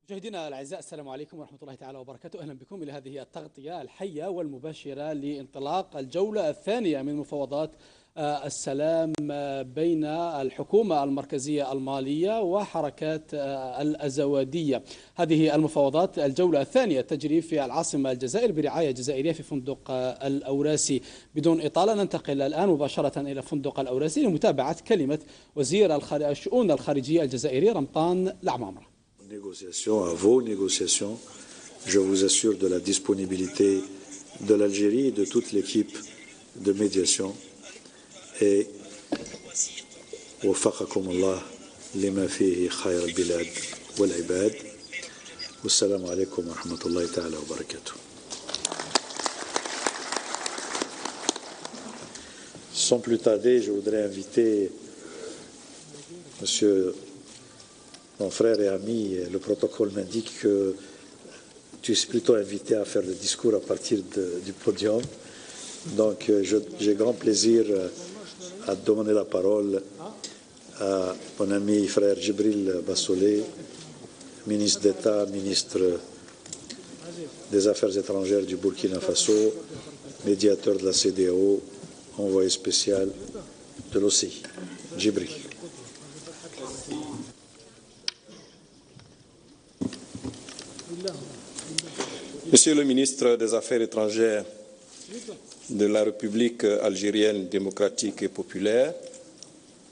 مشاهدينا الاعزاء، السلام عليكم ورحمه الله تعالى وبركاته. اهلا بكم الى هذه التغطيه الحيه والمباشره لانطلاق الجوله الثانيه من مفاوضات السلام بين الحكومه المركزيه الماليه وحركات الازواديه. هذه المفاوضات الجوله الثانيه تجري في العاصمه الجزائر برعايه جزائريه في فندق الاوراسي. بدون اطاله ننتقل الان مباشره الى فندق الاوراسي لمتابعه كلمه وزير الشؤون الخارجيه الجزائري رمضان العمامرة. Négociations, à vos négociations, je vous assure de la disponibilité de l'Algérie et de toute l'équipe de médiation. Et وفقكم الله لما فيه خير البلاد والعباد. والسلام عليكم ورحمة الله تعالى وبركاته. Sans plus tarder, je voudrais inviter Monsieur mon frère et ami, le protocole m'indique que tu es plutôt invité à faire le discours à partir du podium. Donc j'ai grand plaisir à donner la parole à mon ami frère Djibril Bassolé, ministre d'État, ministre des Affaires étrangères du Burkina Faso, médiateur de la CEDEAO, envoyé spécial de l'OCI. Djibril. Monsieur le ministre des Affaires étrangères de la République algérienne démocratique et populaire,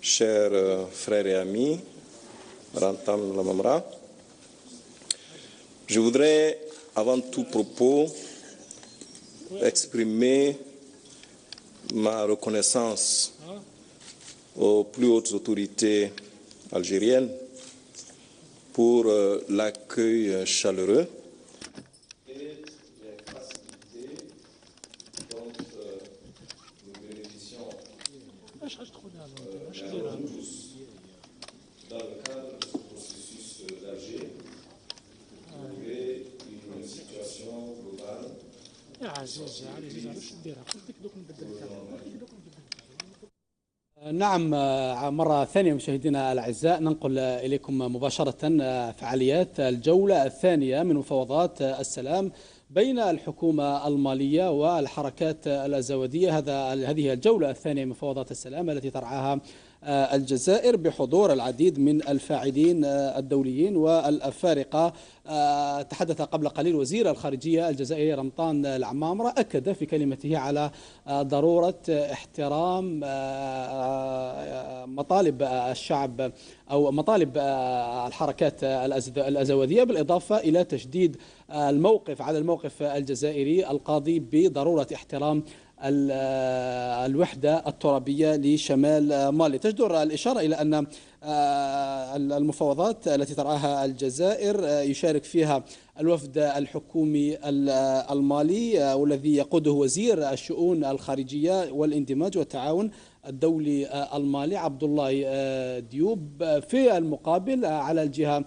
chers frères et amis, Rantam Lamamra, je voudrais avant tout propos exprimer ma reconnaissance aux plus hautes autorités algériennes pour l'accueil chaleureux et les facilités dont nous bénéficions tous dans le cadre de ce processus d'Alger pour trouver une situation globale. نعم، مرة ثانية مشاهدينا الأعزاء ننقل إليكم مباشرة فعاليات الجولة الثانية من مفاوضات السلام بين الحكومة المالية والحركات الأزوادية. هذه الجولة الثانية من مفاوضات السلام التي ترعاها الجزائر بحضور العديد من الفاعلين الدوليين والأفارقة. تحدث قبل قليل وزير الخارجية الجزائري رمضان العمامرة، أكد في كلمته على ضرورة احترام مطالب الشعب أو مطالب الحركات الأزوادية، بالإضافة إلى تشديد الموقف الجزائري القاضي بضرورة احترام الوحدة الترابية لشمال مالي. تجدر الإشارة إلى أن المفاوضات التي ترعاها الجزائر يشارك فيها الوفد الحكومي المالي والذي يقوده وزير الشؤون الخارجية والاندماج والتعاون الدولي المالي عبد الله ديوب. في المقابل على الجهة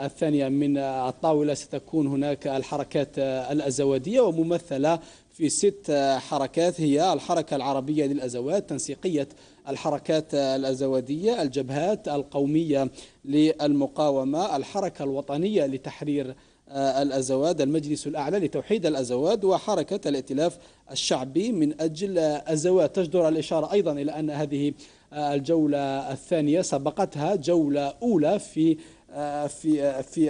الثانية من الطاولة ستكون هناك الحركات الأزوادية وممثلة في 6 حركات، هي الحركة العربية للأزواد، تنسيقية الحركات الأزوادية، الجبهات القومية للمقاومة، الحركة الوطنية لتحرير الأزواد، المجلس الأعلى لتوحيد الأزواد، وحركة الائتلاف الشعبي من أجل الأزواد. تجدر الإشارة أيضا إلى أن هذه الجولة الثانية سبقتها جولة أولى في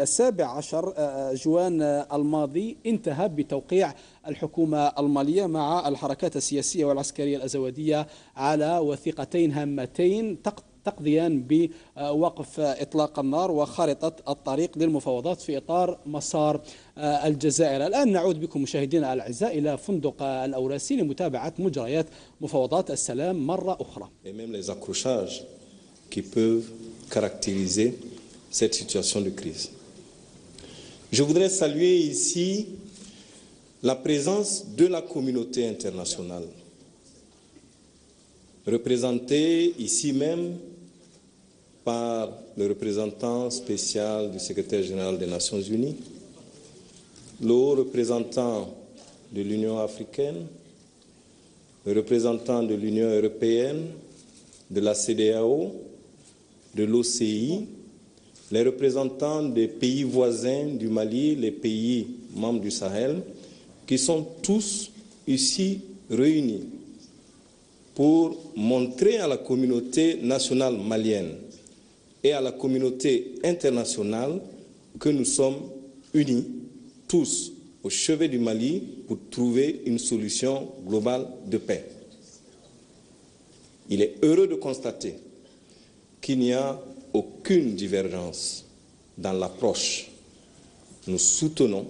17 جوان الماضي، انتهى بتوقيع الحكومة المالية مع الحركات السياسية والعسكرية الأزوادية على وثيقتين هامتين تقضيان بوقف إطلاق النار وخارطة الطريق للمفاوضات في إطار مسار الجزائر. الآن نعود بكم مشاهدينا الأعزاء إلى فندق الأوراسي لمتابعة مجريات مفاوضات السلام مرة أخرى. Et même les accrochages qui peuvent caractériser cette situation de crise. Je voudrais saluer ici la présence de la communauté internationale, représentée ici même par le représentant spécial du secrétaire général des Nations Unies, le haut représentant de l'Union africaine, le représentant de l'Union européenne, de la CEDEAO, de l'OCI, les représentants des pays voisins du Mali, les pays membres du Sahel, qui sont tous ici réunis pour montrer à la communauté nationale malienne et à la communauté internationale que nous sommes unis, tous au chevet du Mali, pour trouver une solution globale de paix. Il est heureux de constater qu'il n'y a aucune divergence dans l'approche. Nous soutenons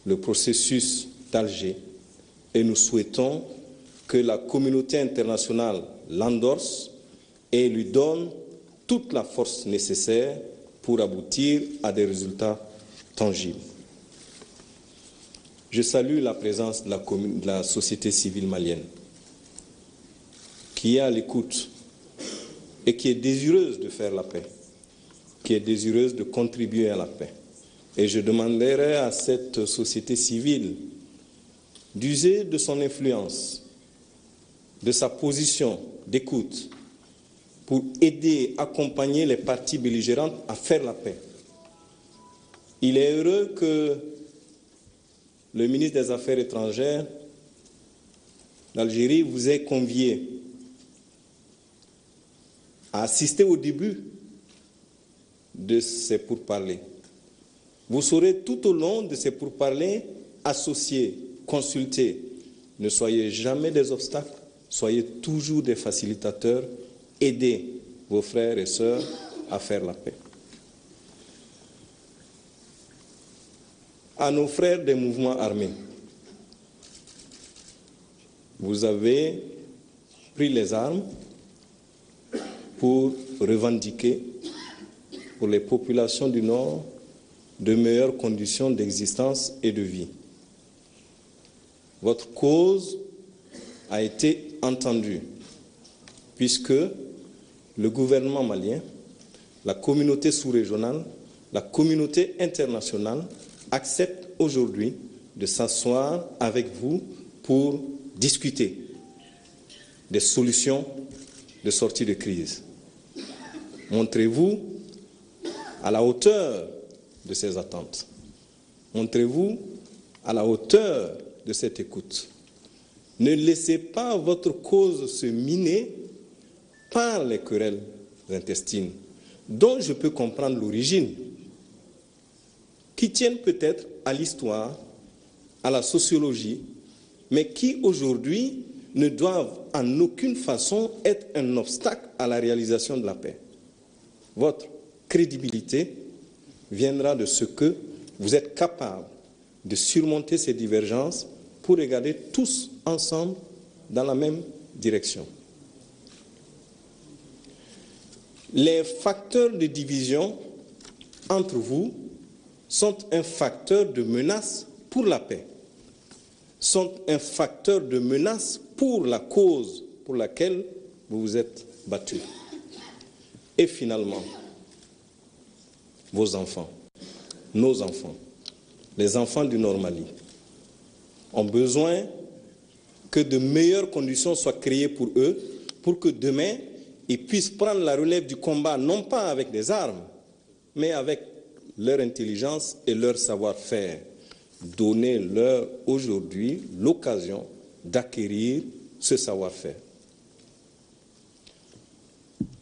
le processus d'Alger et nous souhaitons que la communauté internationale l'endorse et lui donne toute la force nécessaire pour aboutir à des résultats tangibles. Je salue la présence de la société civile malienne qui est à l'écoute et qui est désireuse de faire la paix, qui est désireuse de contribuer à la paix. Et je demanderai à cette société civile d'user de son influence, de sa position d'écoute, pour aider, accompagner les parties belligérantes à faire la paix. Il est heureux que le ministre des Affaires étrangères d'Algérie vous ait convié à assister au début de ces pourparlers. Vous saurez tout au long de ces pourparlers associer, consulter. Ne soyez jamais des obstacles, soyez toujours des facilitateurs. Aidez vos frères et sœurs à faire la paix. À nos frères des mouvements armés, vous avez pris les armes pour revendiquer pour les populations du Nord de meilleures conditions d'existence et de vie. Votre cause a été entendue, puisque le gouvernement malien, la communauté sous-régionale, la communauté internationale acceptent aujourd'hui de s'asseoir avec vous pour discuter des solutions de sortie de crise. Montrez-vous à la hauteur de ces attentes. Montrez-vous à la hauteur de cette écoute. Ne laissez pas votre cause se miner par les querelles intestines, dont je peux comprendre l'origine, qui tiennent peut-être à l'histoire, à la sociologie, mais qui aujourd'hui ne doivent en aucune façon être un obstacle à la réalisation de la paix. Votre crédibilité viendra de ce que vous êtes capable de surmonter ces divergences pour regarder tous ensemble dans la même direction. Les facteurs de division entre vous sont un facteur de menace pour la paix, sont un facteur de menace pour la cause pour laquelle vous vous êtes battus. Et finalement, vos enfants, nos enfants, les enfants du Nord Mali, ont besoin que de meilleures conditions soient créées pour eux, pour que demain, ils puissent prendre la relève du combat, non pas avec des armes, mais avec leur intelligence et leur savoir-faire. Donnez-leur aujourd'hui l'occasion d'acquérir ce savoir-faire.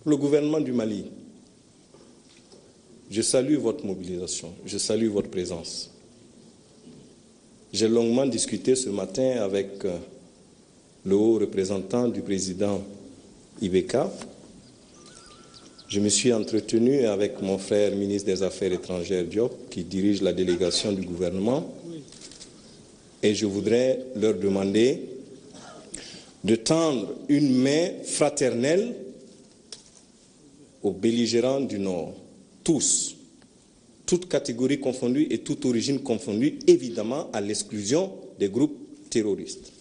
Le gouvernement du Mali, je salue votre mobilisation, je salue votre présence. J'ai longuement discuté ce matin avec le haut représentant du président Ibeka. Je me suis entretenu avec mon frère ministre des Affaires étrangères Diop, qui dirige la délégation du gouvernement, et je voudrais leur demander de tendre une main fraternelle aux belligérants du Nord, tous, toutes catégories confondues et toute origine confondue, évidemment à l'exclusion des groupes terroristes.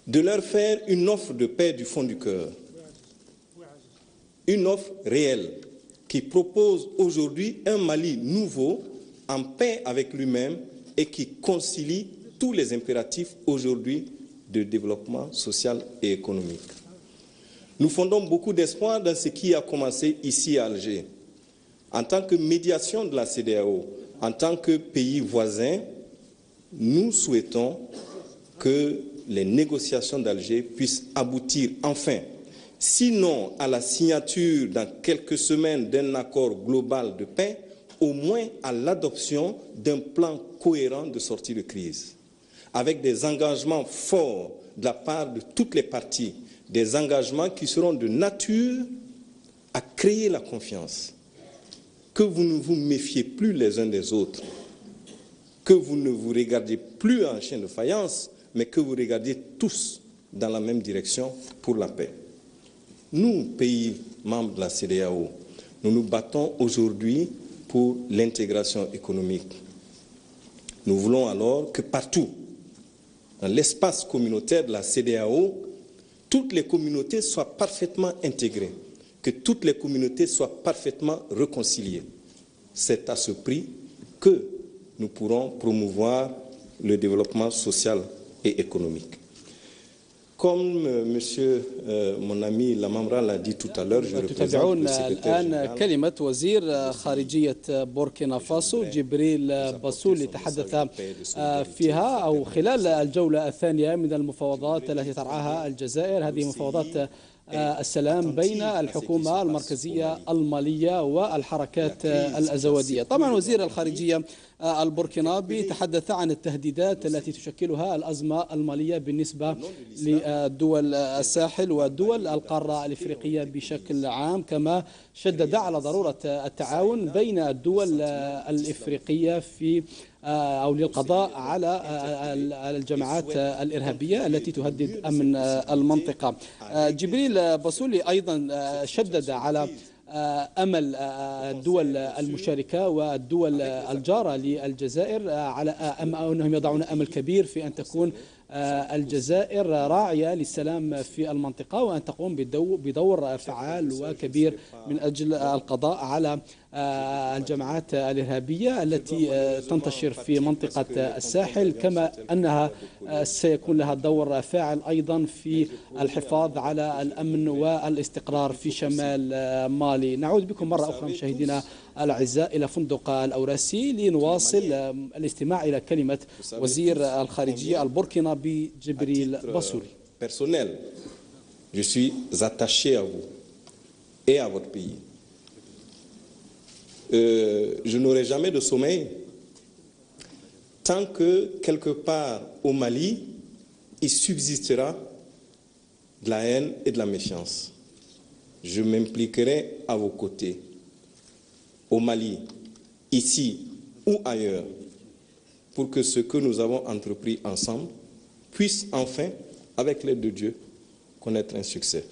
De leur faire une offre de paix du fond du cœur, une offre réelle qui propose aujourd'hui un Mali nouveau, en paix avec lui-même et qui concilie tous les impératifs aujourd'hui de développement social et économique. Nous fondons beaucoup d'espoir dans ce qui a commencé ici à Alger. En tant que médiation de la CEDEAO, en tant que pays voisin, nous souhaitons que les négociations d'Alger puissent aboutir enfin, sinon à la signature dans quelques semaines d'un accord global de paix, au moins à l'adoption d'un plan cohérent de sortie de crise, avec des engagements forts de la part de toutes les parties, des engagements qui seront de nature à créer la confiance, que vous ne vous méfiez plus les uns des autres, que vous ne vous regardiez plus en chien de faïence, mais que vous regardiez tous dans la même direction pour la paix. Nous, pays membres de la CEDEAO, nous nous battons aujourd'hui pour l'intégration économique. Nous voulons alors que partout, dans l'espace communautaire de la CEDEAO, toutes les communautés soient parfaitement intégrées, que toutes les communautés soient parfaitement réconciliées. C'est à ce prix que nous pourrons promouvoir le développement social et économique. Comme mon ami Lamamra l'a dit tout à l'heure, je représente le secrétaire الآن général. كلمة وزير خارجية بوركينا فاسو جبريل باسولي تحدث فيها أو خلال الجولة الثانية من المفاوضات التي ترعاها الجزائر. هذه مفاوضات السلام بين الحكومة المركزية المالية والحركات الأزودية. طبعا وزير الخارجية البوركينابي تحدث عن التهديدات التي تشكلها الأزمة المالية بالنسبة لدول الساحل ودول القارة الإفريقية بشكل عام، كما شدد على ضرورة التعاون بين الدول الإفريقية في أو للقضاء على الجماعات الإرهابية التي تهدد أمن المنطقة. جبريل باسولي أيضا شدد على أمل الدول المشاركة والدول الجارة للجزائر على أنهم يضعون أمل كبير في أن تكون الجزائر راعية للسلام في المنطقة، وأن تقوم بدور فعال وكبير من أجل القضاء على الجماعات الإرهابية التي تنتشر في منطقة الساحل، كما أنها سيكون لها دور فاعل أيضا في الحفاظ على الأمن والاستقرار في شمال مالي. نعود بكم مرة أخرى مشاهدينا الأعزاء إلى فندق الأوراسي لنواصل الاستماع إلى كلمة وزير الخارجية البوركينابي جبريل باسولي. Personnel, je suis attaché à vous et à votre pays. Je n'aurai jamais de sommeil tant que quelque part au Mali, il subsistera de la haine et de la méfiance. Je m'impliquerai à vos côtés, au Mali, ici ou ailleurs, pour que ce que nous avons entrepris ensemble puisse enfin, avec l'aide de Dieu, connaître un succès.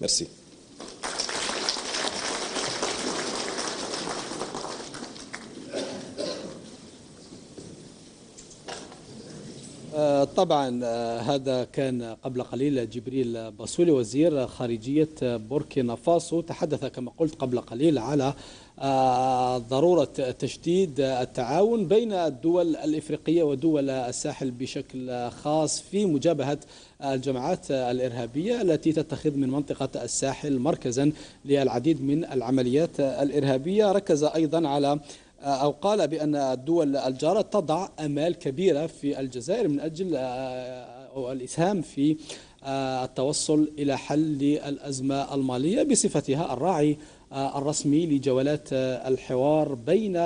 Merci. طبعا هذا كان قبل قليل جبريل باسولي وزير خارجية بوركينا فاسو، تحدث كما قلت قبل قليل على ضرورة تشديد التعاون بين الدول الإفريقية ودول الساحل بشكل خاص في مجابهة الجماعات الإرهابية التي تتخذ من منطقة الساحل مركزا للعديد من العمليات الإرهابية. ركز أيضا على أو قال بأن الدول الجارة تضع آمال كبيرة في الجزائر من أجل الإسهام في التوصل إلى حل للأزمة المالية بصفتها الراعي الرسمي لجولات الحوار بين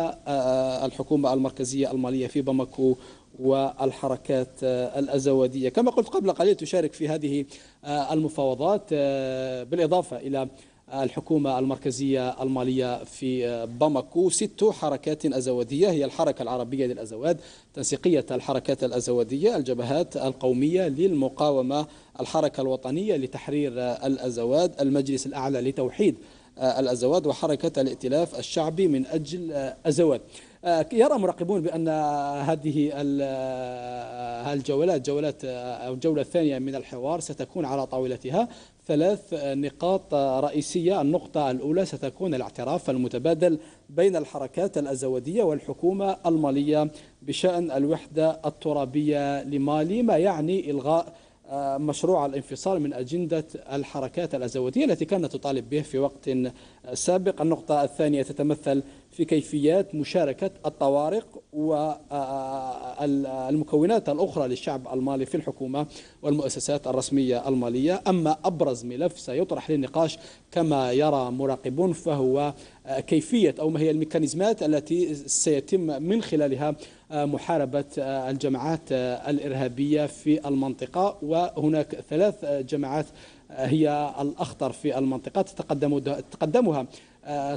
الحكومة المركزية المالية في باماكو والحركات الأزودية. كما قلت قبل قليل تشارك في هذه المفاوضات بالإضافة إلى الحكومة المركزية المالية في باماكو 6 حركات أزودية، هي الحركة العربية للأزواد، تنسيقية الحركات الأزودية، الجبهات القومية للمقاومة، الحركة الوطنية لتحرير الأزواد، المجلس الأعلى لتوحيد الأزواد، وحركة الائتلاف الشعبي من أجل الأزواد. يرى مراقبون بأن هذه الجولات أو الجولة الثانية من الحوار ستكون على طاولتها 3 نقاط رئيسية. النقطة الأولى ستكون الاعتراف المتبادل بين الحركات الأزودية والحكومة المالية بشأن الوحدة الترابية لمالي، ما يعني إلغاء مشروع الانفصال من أجندة الحركات الأزودية التي كانت تطالب به في وقت سابق. النقطة الثانية تتمثل في كيفيات مشاركة الطوارق والمكونات الأخرى للشعب المالي في الحكومة والمؤسسات الرسمية المالية. أما أبرز ملف سيطرح للنقاش كما يرى مراقبون فهو كيفية أو ما هي الميكانيزمات التي سيتم من خلالها محاربة الجماعات الإرهابية في المنطقة، وهناك 3 جماعات هي الأخطر في المنطقة تقدمها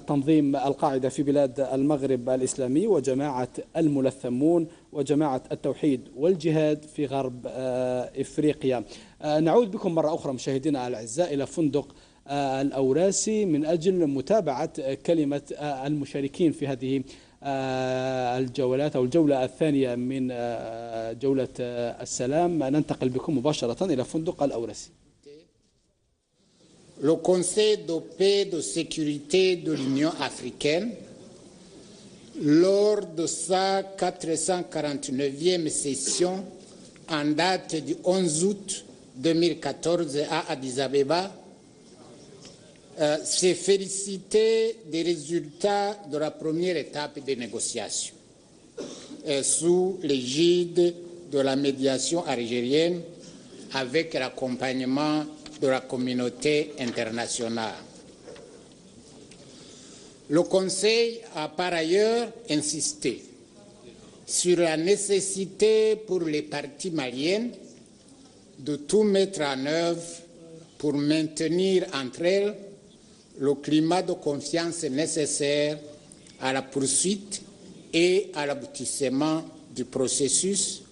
تنظيم القاعدة في بلاد المغرب الإسلامي، وجماعة الملثمون، وجماعة التوحيد والجهاد في غرب إفريقيا. نعود بكم مرة أخرى مشاهدينا الأعزاء إلى فندق الأوراسي من أجل متابعة كلمة المشاركين في هذه الجولات أو الجولة الثانية من جولة السلام. ننتقل بكم مباشرة إلى فندق الأوراسي. Le Conseil de paix et de sécurité de l'Union africaine, lors de sa 449e session en date du 11 août 2014 à Addis Abeba, s'est félicité des résultats de la première étape des négociations sous l'égide de la médiation algérienne avec l'accompagnement de la communauté internationale. Le Conseil a par ailleurs insisté sur la nécessité pour les parties maliennes de tout mettre en œuvre pour maintenir entre elles le climat de confiance nécessaire à la poursuite et à l'aboutissement du processus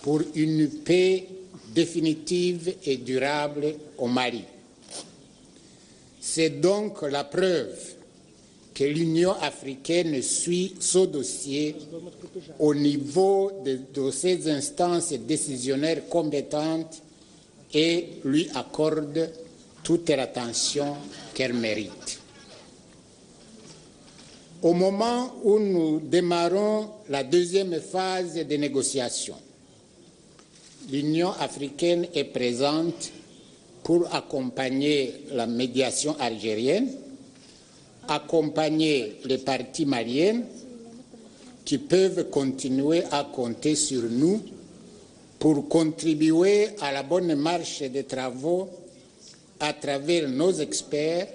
pour une paix définitive et durable au Mali. C'est donc la preuve que l'Union africaine suit ce dossier au niveau de ses instances décisionnaires compétentes et lui accorde toute l'attention qu'elle mérite. Au moment où nous démarrons la deuxième phase des négociations, l'Union africaine est présente pour accompagner la médiation algérienne, accompagner les parties maliennes qui peuvent continuer à compter sur nous pour contribuer à la bonne marche des travaux à travers nos experts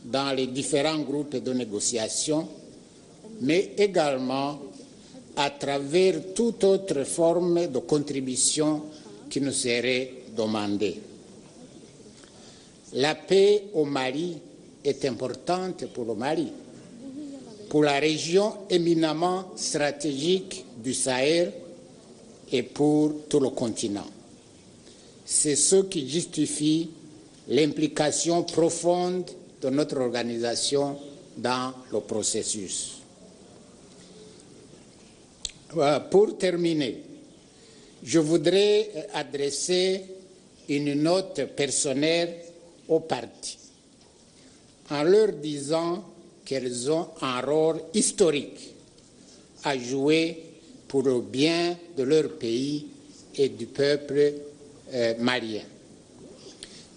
dans les différents groupes de négociation, mais également à travers toute autre forme de contribution qui nous serait demandée. La paix au Mali est importante pour le Mali, pour la région éminemment stratégique du Sahel et pour tout le continent. C'est ce qui justifie l'implication profonde de notre organisation dans le processus. Pour terminer, je voudrais adresser une note personnelle aux parties en leur disant qu'elles ont un rôle historique à jouer pour le bien de leur pays et du peuple malien.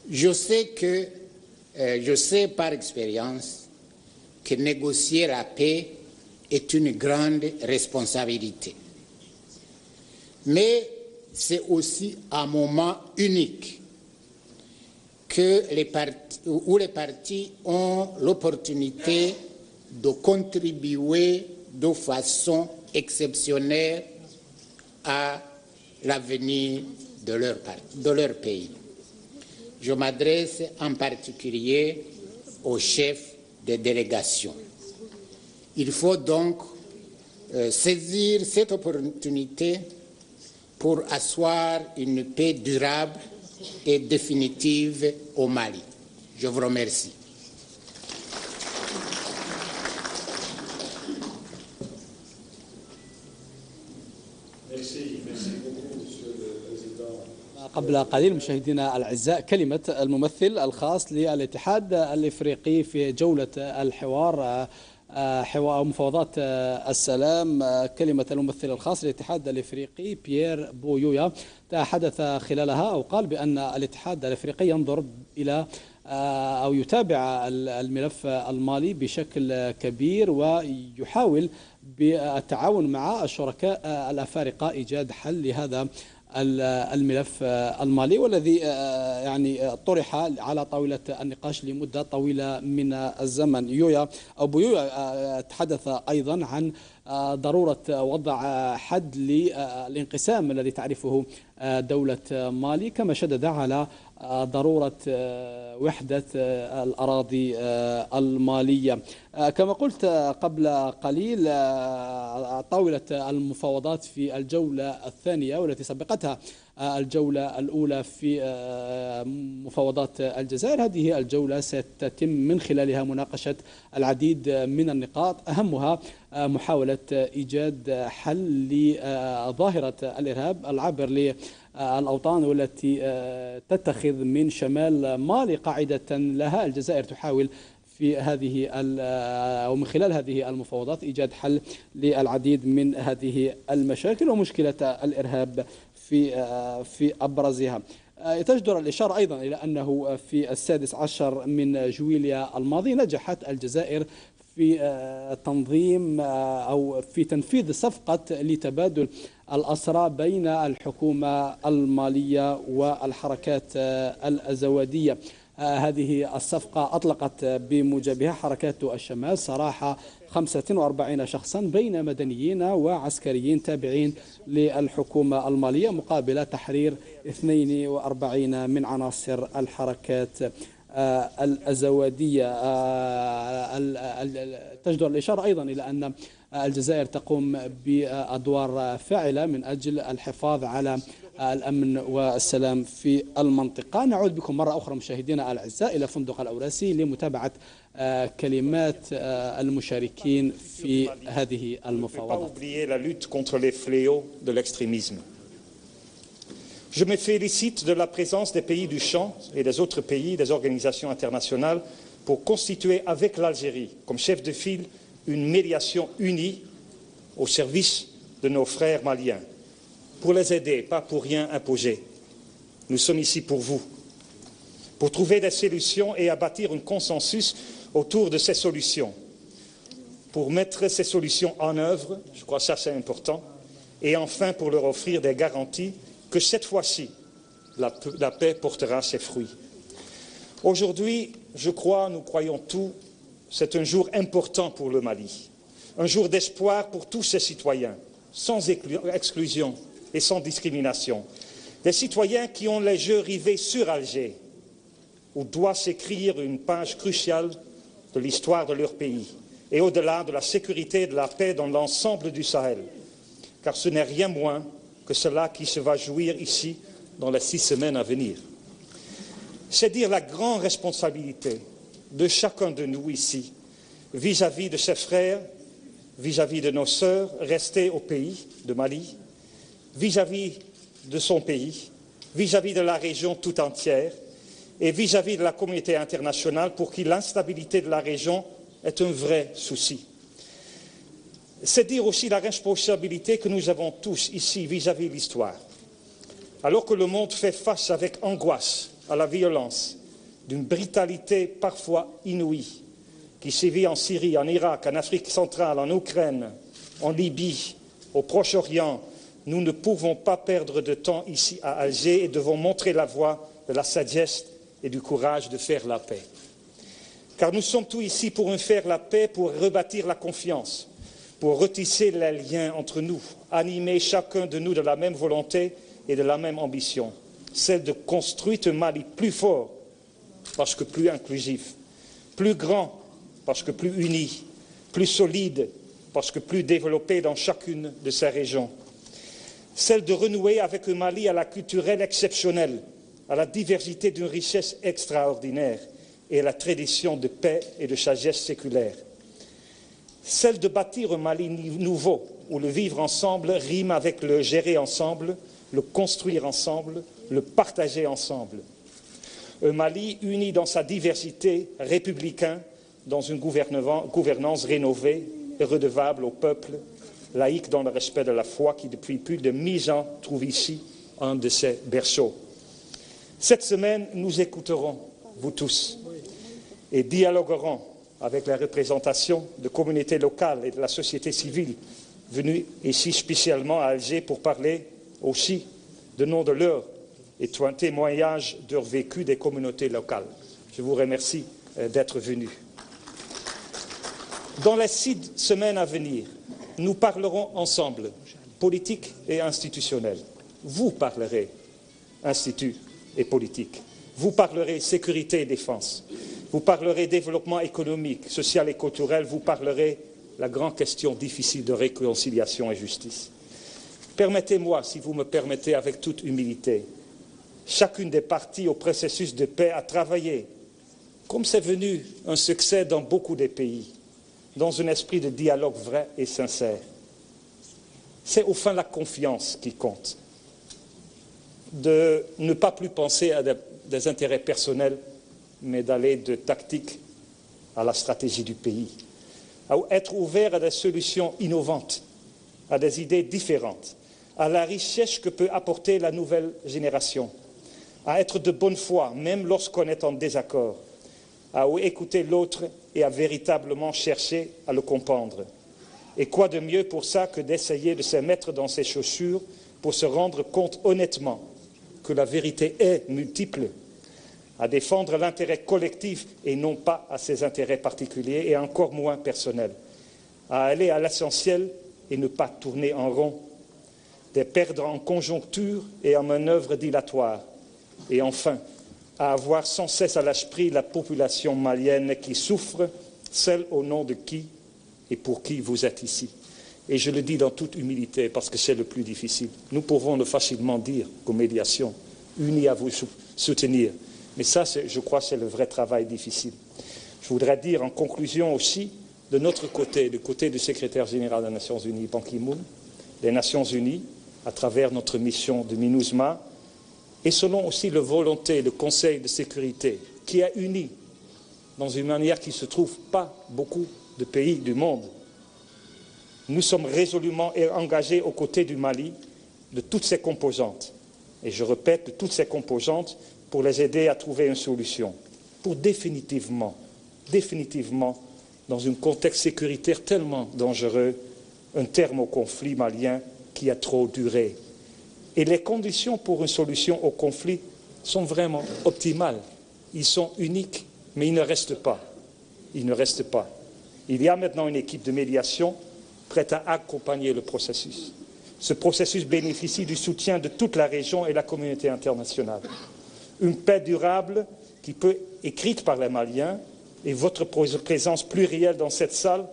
Je sais par expérience que négocier la paix est une grande responsabilité. Mais c'est aussi un moment unique où les partis ont l'opportunité de contribuer de façon exceptionnelle à l'avenir de leur pays. Je m'adresse en particulier aux chefs des délégations. Il faut donc saisir cette opportunité pour asseoir une paix durable et définitive au Mali. Je vous remercie. قبل قليل مشاهدينا الأعزاء كلمة الممثل الخاص للاتحاد الإفريقي في جولة الحوار حوار مفاوضات السلام. كلمة الممثل الخاص للاتحاد الإفريقي بيير بويويا تحدث خلالها أو قال بأن الاتحاد الإفريقي ينظر إلى أو يتابع الملف المالي بشكل كبير ويحاول بالتعاون مع الشركاء الأفارقة إيجاد حل لهذا الملف المالي، والذي يعني طرح على طاولة النقاش لمدة طويلة من الزمن. بويويا تحدث أيضا عن ضرورة وضع حد للانقسام الذي تعرفه دولة مالي، كما شدد على ضرورة وحدة الأراضي المالية. كما قلت قبل قليل، طاولة المفاوضات في الجولة الثانية والتي سبقتها الجولة الأولى في مفاوضات الجزائر، هذه الجولة ستتم من خلالها مناقشة العديد من النقاط، أهمها محاولة إيجاد حل لظاهرة الإرهاب العابر للأوطان والتي تتخذ من شمال مالي قاعدة لها. الجزائر تحاول في هذه أو من خلال هذه المفاوضات إيجاد حل للعديد من هذه المشاكل ومشكلة الإرهاب في أبرزها. تجدر الإشارة أيضا إلى أنه في 16 من جويليا الماضي نجحت الجزائر في تنظيم أو في تنفيذ صفقة لتبادل الأسرى بين الحكومة المالية والحركات الأزوادية. هذه الصفقة أطلقت بموجبها حركات الشمال سراح 45 شخصا بين مدنيين وعسكريين تابعين للحكومة المالية مقابل تحرير 42 من عناصر الحركات الأزوادية. تجدر الإشارة أيضا إلى أن الجزائر تقوم بأدوار فاعلة من أجل الحفاظ على الأمن والسلام في المنطقة. نعود بكم مرة أخرى مشاهدينا الأعزاء إلى فندق الأوراسي لمتابعة كلمات المشاركين في هذه المفاوضات. Je me félicite de la présence des pays du champ et des autres pays, des organisations internationales, pour constituer avec l'Algérie, comme chef de file, une médiation unie au service de nos frères maliens, pour les aider, pas pour rien imposer. Nous sommes ici pour vous, pour trouver des solutions et à bâtir un consensus autour de ces solutions, pour mettre ces solutions en œuvre, je crois que ça c'est important, et enfin pour leur offrir des garanties que cette fois-ci, la paix portera ses fruits. Aujourd'hui, je crois, nous croyons tous, c'est un jour important pour le Mali, un jour d'espoir pour tous ses citoyens, sans exclusion et sans discrimination. Des citoyens qui ont les yeux rivés sur Alger, où doit s'écrire une page cruciale de l'histoire de leur pays, et au-delà de la sécurité et de la paix dans l'ensemble du Sahel, car ce n'est rien moins que cela qui se va jouir ici dans les 6 semaines à venir. C'est dire la grande responsabilité de chacun de nous ici vis-à-vis de ses frères, vis-à-vis de nos sœurs restés au pays de Mali, vis-à-vis de son pays, vis-à-vis de la région tout entière et vis-à-vis de la communauté internationale pour qui l'instabilité de la région est un vrai souci. C'est dire aussi la responsabilité que nous avons tous ici vis-à-vis de l'histoire. Alors que le monde fait face avec angoisse à la violence d'une brutalité parfois inouïe qui sévit en Syrie, en Irak, en Afrique centrale, en Ukraine, en Libye, au Proche-Orient, nous ne pouvons pas perdre de temps ici à Alger et devons montrer la voie de la sagesse et du courage de faire la paix. Car nous sommes tous ici pour faire la paix, pour rebâtir la confiance, pour retisser les liens entre nous, animer chacun de nous de la même volonté et de la même ambition, celle de construire un Mali plus fort parce que plus inclusif, plus grand parce que plus uni, plus solide parce que plus développé dans chacune de ses régions, celle de renouer avec un Mali à la culturelle exceptionnelle, à la diversité d'une richesse extraordinaire et à la tradition de paix et de sagesse séculaire. Celle de bâtir un Mali nouveau, où le vivre ensemble rime avec le gérer ensemble, le construire ensemble, le partager ensemble. Un Mali uni dans sa diversité, républicain, dans une gouvernance rénovée et redevable au peuple, laïque dans le respect de la foi qui, depuis plus de 1000 ans, trouve ici un de ses berceaux. Cette semaine, nous écouterons, vous tous, et dialoguerons avec la représentation de communautés locales et de la société civile venues ici spécialement à Alger pour parler aussi de nom de leur et un témoignage de leur vécu des communautés locales. Je vous remercie d'être venus. Dans les 6 semaines à venir, nous parlerons ensemble, politique et institutionnel. Vous parlerez institut et politique. Vous parlerez sécurité et défense. Vous parlerez développement économique, social et culturel. Vous parlerez la grande question difficile de réconciliation et justice. Permettez-moi, si vous me permettez, avec toute humilité, chacune des parties au processus de paix a travaillé, comme c'est venu un succès dans beaucoup de pays, dans un esprit de dialogue vrai et sincère. C'est au fond la confiance qui compte, de ne pas plus penser à des intérêts personnels, mais d'aller de tactique à la stratégie du pays, à être ouvert à des solutions innovantes, à des idées différentes, à la richesse que peut apporter la nouvelle génération, à être de bonne foi, même lorsqu'on est en désaccord, à écouter l'autre et à véritablement chercher à le comprendre. Et quoi de mieux pour ça que d'essayer de se mettre dans ses chaussures pour se rendre compte honnêtement que la vérité est multiple, à défendre l'intérêt collectif et non pas à ses intérêts particuliers et encore moins personnels, à aller à l'essentiel et ne pas tourner en rond, de perdre en conjoncture et en manœuvre dilatoire, et enfin à avoir sans cesse à l'esprit la population malienne qui souffre, celle au nom de qui et pour qui vous êtes ici. Et je le dis dans toute humilité parce que c'est le plus difficile. Nous pouvons le facilement dire comme médiation, unis à vous soutenir. Mais ça, je crois, c'est le vrai travail difficile. Je voudrais dire en conclusion aussi, de notre côté, du côté du secrétaire général des Nations Unies, Ban Ki-moon, les Nations Unies, à travers notre mission de MINUSMA, et selon aussi la volonté du Conseil de sécurité, qui est uni dans une manière qui ne se trouve pas beaucoup de pays du monde. Nous sommes résolument engagés aux côtés du Mali de toutes ses composantes, et je répète, de toutes ses composantes, pour les aider à trouver une solution, pour définitivement, dans un contexte sécuritaire tellement dangereux, un terme au conflit malien qui a trop duré. Et les conditions pour une solution au conflit sont vraiment optimales. Ils sont uniques, mais ils ne restent pas. Il y a maintenant une équipe de médiation prête à accompagner le processus. Ce processus bénéficie du soutien de toute la région et la communauté internationale. Une paix durable qui peut, écrite par les Maliens, et votre présence plurielle dans cette salle,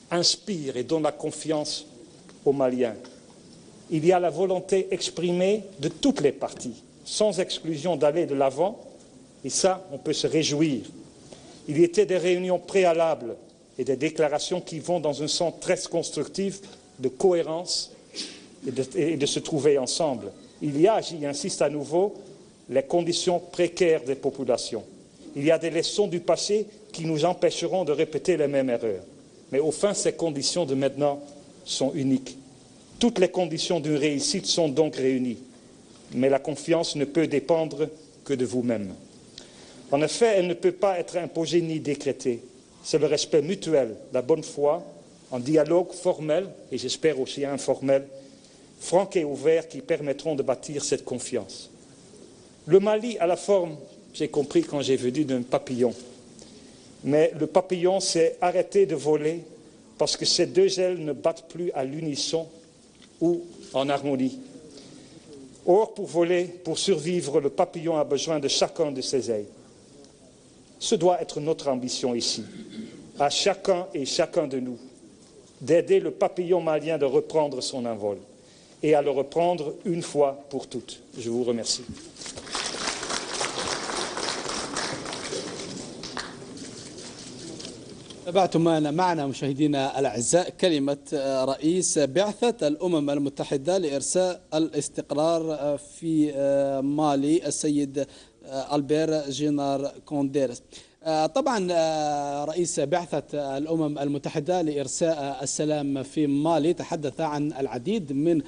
inspire et donne la confiance aux Maliens. Il y a la volonté exprimée de toutes les parties, sans exclusion, d'aller de l'avant, et ça, on peut se réjouir. Il y était des réunions préalables et des déclarations qui vont dans un sens très constructif de cohérence et de se trouver ensemble. Il y a, j'y insiste à nouveau, les conditions précaires des populations. Il y a des leçons du passé qui nous empêcheront de répéter les mêmes erreurs. Mais au fond, ces conditions de maintenant sont uniques. Toutes les conditions d'une réussite sont donc réunies. Mais la confiance ne peut dépendre que de vous-même. En effet, elle ne peut pas être imposée ni décrétée. C'est le respect mutuel, la bonne foi, un dialogue formel, et j'espère aussi informel, franc et ouvert, qui permettront de bâtir cette confiance. Le Mali a la forme, j'ai compris quand j'ai vu, d'un papillon. Mais le papillon s'est arrêté de voler parce que ses deux ailes ne battent plus à l'unisson ou en harmonie. Or, pour voler, pour survivre, le papillon a besoin de chacun de ses ailes. Ce doit être notre ambition ici, à chacun et chacun de nous, d'aider le papillon malien de reprendre son envol et à le reprendre une fois pour toutes. Je vous remercie. تابعتم معنا مشاهدينا الأعزاء كلمة رئيس بعثة الأمم المتحدة لإرساء الاستقرار في مالي السيد ألبير جينار كونديرس. طبعا رئيس بعثة الأمم المتحدة لإرساء السلام في مالي تحدث عن العديد من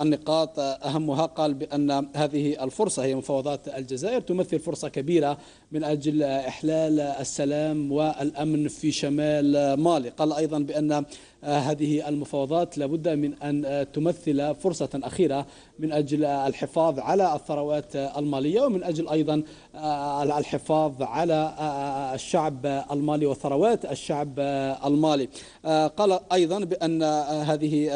النقاط، أهمها قال بأن هذه الفرصة هي مفاوضات الجزائر تمثل فرصة كبيرة من أجل إحلال السلام والأمن في شمال مالي. قال أيضا بأن هذه المفاوضات لابد من أن تمثل فرصة أخيرة من أجل الحفاظ على الثروات المالية ومن أجل أيضا الحفاظ على الشعب المالي وثروات الشعب المالي. قال أيضا بأن هذه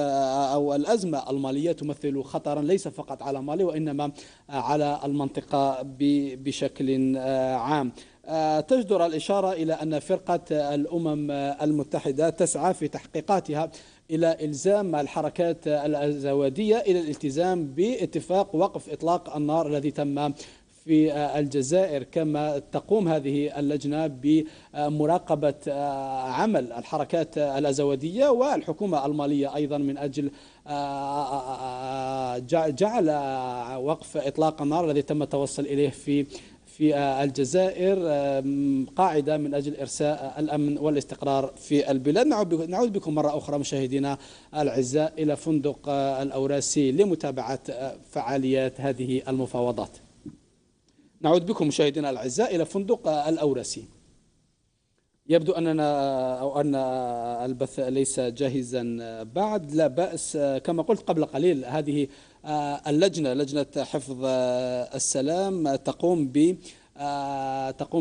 أو الأزمة المالية تمثل خطرا ليس فقط على مالي وإنما على المنطقة بشكل عام. تجدر الإشارة إلى أن فرقة الأمم المتحدة تسعى في تحقيقاتها إلى إلزام الحركات الأزوادية إلى الالتزام باتفاق وقف إطلاق النار الذي تم في الجزائر، كما تقوم هذه اللجنة بمراقبة عمل الحركات الأزوادية والحكومة المالية أيضا من أجل جعل وقف إطلاق النار الذي تم التوصل إليه في الجزائر قاعدة من أجل إرساء الأمن والاستقرار في البلاد. نعود بكم مرة أخرى مشاهدينا الأعزاء إلى فندق الأوراسي لمتابعة فعاليات هذه المفاوضات. نعود بكم مشاهدينا الأعزاء إلى فندق الأوراسي. يبدو أن البث ليس جاهزا بعد، لا بأس. كما قلت قبل قليل هذه لجنة حفظ السلام تقوم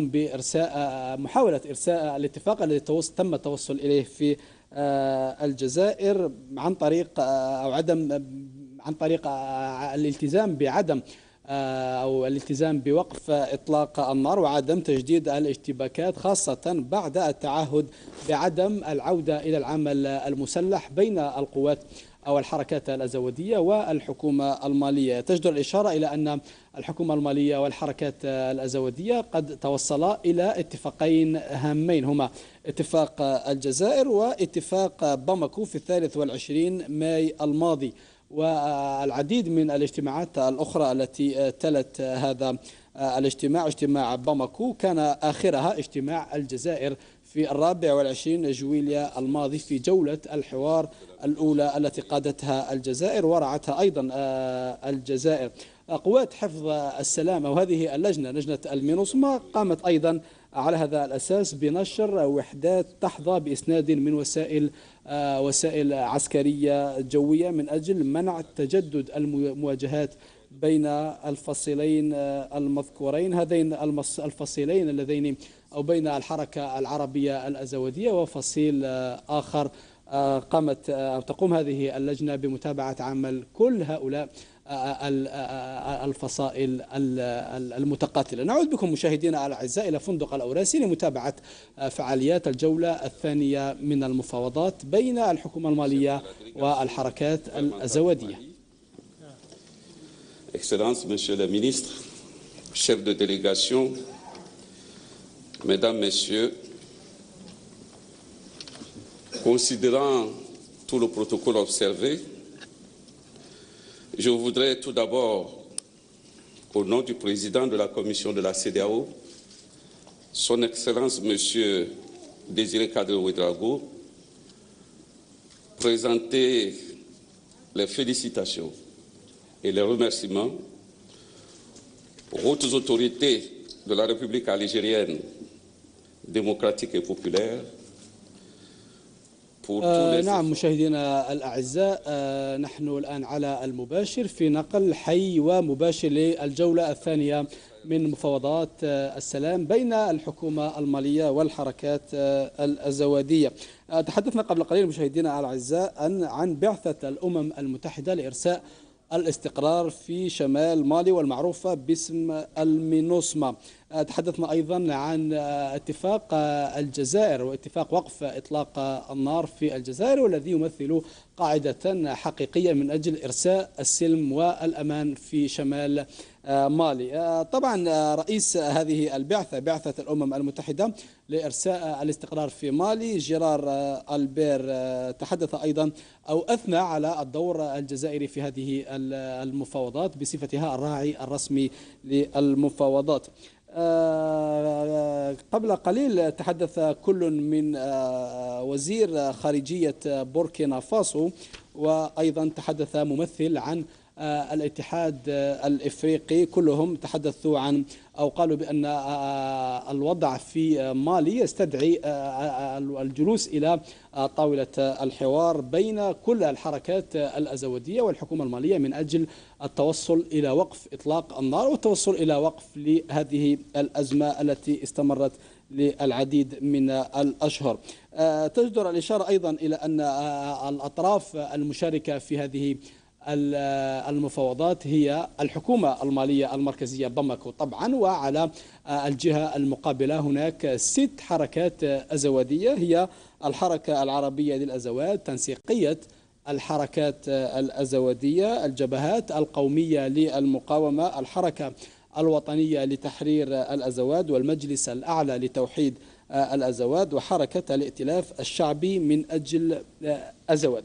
بإرساء محاولة إرساء الاتفاق الذي تم التوصل إليه في الجزائر عن طريق الالتزام بعدم أو الالتزام بوقف إطلاق النار وعدم تجديد الاشتباكات، خاصة بعد التعهد بعدم العودة إلى العمل المسلح بين القوات أو الحركات الأزوادية والحكومة المالية. تجدر الإشارة إلى أن الحكومة المالية والحركات الأزوادية قد توصلا إلى اتفاقين هامين، هما اتفاق الجزائر واتفاق باماكو في 23 ماي الماضي، والعديد من الاجتماعات الأخرى التي تلت هذا اجتماع باماكو، كان آخرها اجتماع الجزائر في 24 جويلية الماضي في جولة الحوار الأولى التي قادتها الجزائر ورعتها أيضا الجزائر. قوات حفظ السلام أو هذه لجنة المينوسما قامت أيضا على هذا الأساس بنشر وحدات تحظى بإسناد من وسائل عسكرية جوية من أجل منع تجدد المواجهات بين الفصيلين المذكورين، هذين الفصيلين اللذين أو بين الحركة العربية الأزوادية وفصيل آخر. تقوم هذه اللجنة بمتابعة عمل كل هؤلاء الفصائل المتقاتلة. نعود بكم مشاهدينا الأعزاء إلى فندق الأوراسي لمتابعة فعاليات الجولة الثانية من المفاوضات بين الحكومة المالية والحركات الأزوادية. Excellences, Monsieur le Ministre, chef de délégation, Mesdames, Messieurs, considérant tout le protocole observé, je voudrais tout d'abord, au nom du président de la commission de la CEDEAO, Son Excellence Monsieur Désiré Kadri Ouédraogo, présenter les félicitations et les remerciements aux hautes autorités de la République algérienne démocratique et populaire. نعم مشاهدينا الأعزاء، نحن الآن على المباشر في نقل حي ومباشر للجولة الثانية من مفاوضات السلام بين الحكومة المالية والحركات الأزوادية. تحدثنا قبل قليل مشاهدينا الأعزاء عن بعثة الأمم المتحدة لإرساء الاستقرار في شمال مالي والمعروفة باسم المينوسما. تحدثنا أيضا عن اتفاق الجزائر واتفاق وقف إطلاق النار في الجزائر، والذي يمثل قاعدة حقيقية من أجل إرساء السلم والأمان في شمال مالي. طبعا رئيس هذه البعثة، بعثة الأمم المتحدة لإرساء الاستقرار في مالي، جيرار ألبير، تحدث أيضا أو أثنى على الدور الجزائري في هذه المفاوضات بصفتها الراعي الرسمي للمفاوضات. قبل قليل تحدث كل من وزير خارجية بوركينا فاسو، وأيضا تحدث ممثل عن الاتحاد الإفريقي. كلهم تحدثوا عن أو قالوا بأن الوضع في مالي يستدعي الجلوس إلى طاولة الحوار بين كل الحركات الأزودية والحكومة المالية من أجل التوصل إلى وقف إطلاق النار والتوصل إلى وقف لهذه الأزمة التي استمرت للعديد من الأشهر. تجدر الإشارة أيضا إلى أن الأطراف المشاركة في هذه المفاوضات هي الحكومة المالية المركزية باماكو طبعا، وعلى الجهة المقابلة هناك 6 حركات أزودية، هي الحركة العربية للأزواد، تنسيقية الحركات الأزودية، الجبهات القومية للمقاومة، الحركة الوطنية لتحرير الأزواد، والمجلس الأعلى لتوحيد الأزواد، وحركة الائتلاف الشعبي من أجل أزواد.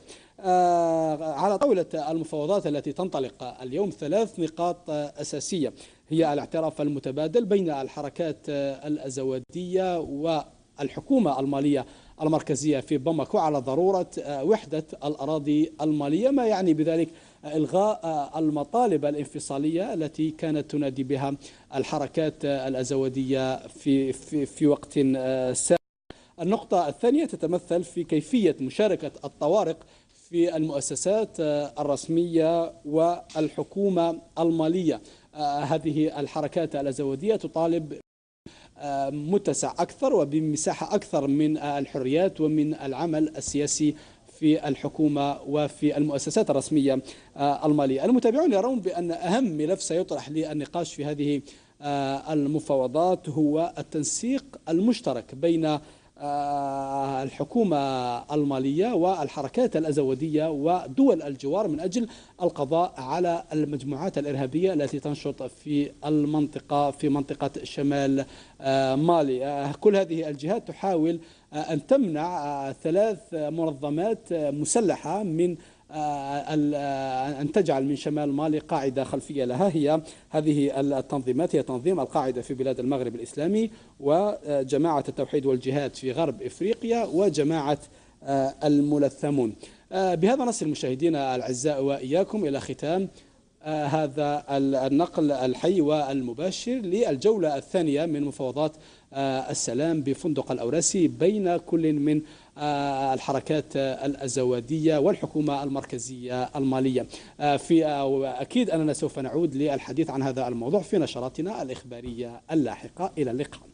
على طاولة المفاوضات التي تنطلق اليوم 3 نقاط أساسية، هي الاعتراف المتبادل بين الحركات الأزودية والحكومة المالية المركزية في باماكو على ضرورة وحدة الأراضي المالية، ما يعني بذلك إلغاء المطالب الانفصالية التي كانت تنادي بها الحركات الأزودية في وقت سابق. النقطة الثانية تتمثل في كيفية مشاركة الطوارق في المؤسسات الرسمية والحكومة المالية. هذه الحركات الأزودية تطالب متسع أكثر وبمساحة أكثر من الحريات ومن العمل السياسي في الحكومة وفي المؤسسات الرسمية المالية. المتابعون يرون بأن أهم ملف سيطرح للنقاش في هذه المفاوضات هو التنسيق المشترك بين الحكومة المالية والحركات الأزودية ودول الجوار من أجل القضاء على المجموعات الإرهابية التي تنشط في منطقة شمال مالي. كل هذه الجهات تحاول أن تمنع 3 منظمات مسلحة من أن تجعل من شمال مالي قاعدة خلفية لها. هي هذه التنظيمات هي تنظيم القاعدة في بلاد المغرب الإسلامي، وجماعة التوحيد والجهاد في غرب إفريقيا، وجماعة الملثمون. بهذا نصل مشاهدينا الأعزاء وإياكم إلى ختام هذا النقل الحي والمباشر للجولة الثانية من مفاوضات السلام بفندق الأوراسي بين كل من الحركات الأزودية والحكومة المركزية المالية. أكيد أننا سوف نعود للحديث عن هذا الموضوع في نشراتنا الإخبارية اللاحقة. إلى اللقاء.